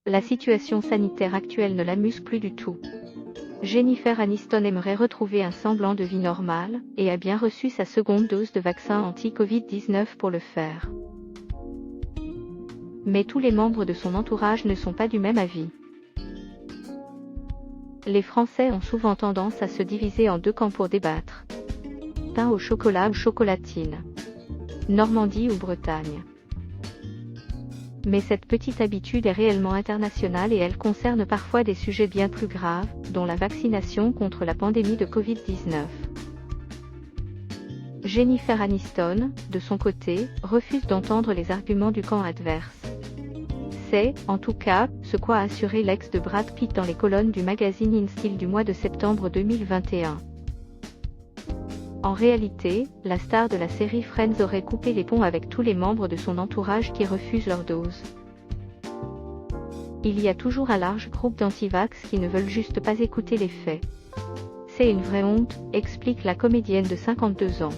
la situation sanitaire actuelle ne l'amuse plus du tout. Jennifer Aniston aimerait retrouver un semblant de vie normale, et a bien reçu sa seconde dose de vaccin anti-Covid-19 pour le faire. Mais tous les membres de son entourage ne sont pas du même avis. Les Français ont souvent tendance à se diviser en deux camps pour débattre. Pain au chocolat ou chocolatine. Normandie ou Bretagne. Mais cette petite habitude est réellement internationale et elle concerne parfois des sujets bien plus graves, dont la vaccination contre la pandémie de Covid-19. Jennifer Aniston, de son côté, refuse d'entendre les arguments du camp adverse. C'est, en tout cas, ce qu'a assuré l'ex de Brad Pitt dans les colonnes du magazine InStyle du mois de septembre 2021. En réalité, la star de la série Friends aurait coupé les ponts avec tous les membres de son entourage qui refusent leur dose. Il y a toujours un large groupe d'antivax qui ne veulent juste pas écouter les faits. C'est une vraie honte, explique la comédienne de 52 ans.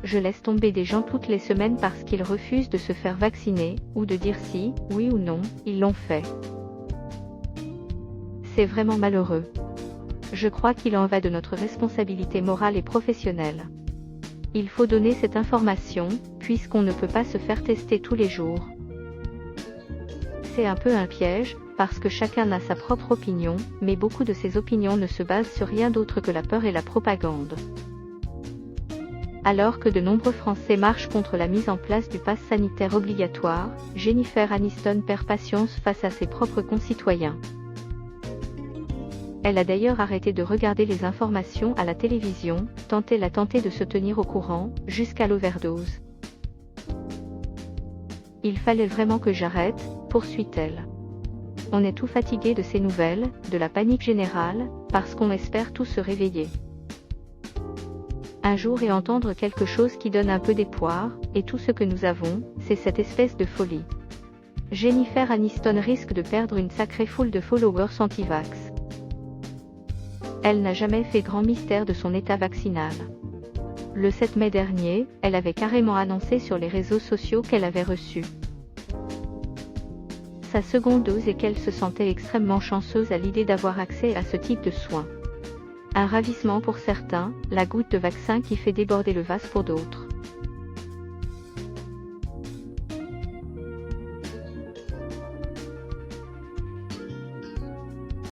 Je laisse tomber des gens toutes les semaines parce qu'ils refusent de se faire vacciner, ou de dire si, oui ou non, ils l'ont fait. C'est vraiment malheureux. Je crois qu'il en va de notre responsabilité morale et professionnelle. Il faut donner cette information, puisqu'on ne peut pas se faire tester tous les jours. C'est un peu un piège, parce que chacun a sa propre opinion, mais beaucoup de ces opinions ne se basent sur rien d'autre que la peur et la propagande. Alors que de nombreux Français marchent contre la mise en place du pass sanitaire obligatoire, Jennifer Aniston perd patience face à ses propres concitoyens. Elle a d'ailleurs arrêté de regarder les informations à la télévision, tant elle a tenté de se tenir au courant, jusqu'à l'overdose. Il fallait vraiment que j'arrête, poursuit-elle. On est tout fatigué de ces nouvelles, de la panique générale, parce qu'on espère tous se réveiller un jour et entendre quelque chose qui donne un peu d'espoir, et tout ce que nous avons, c'est cette espèce de folie. Jennifer Aniston risque de perdre une sacrée foule de followers anti-vax. Elle n'a jamais fait grand mystère de son état vaccinal. Le 7 mai dernier, elle avait carrément annoncé sur les réseaux sociaux qu'elle avait reçu sa seconde dose et qu'elle se sentait extrêmement chanceuse à l'idée d'avoir accès à ce type de soins. Un ravissement pour certains, la goutte de vaccin qui fait déborder le vase pour d'autres.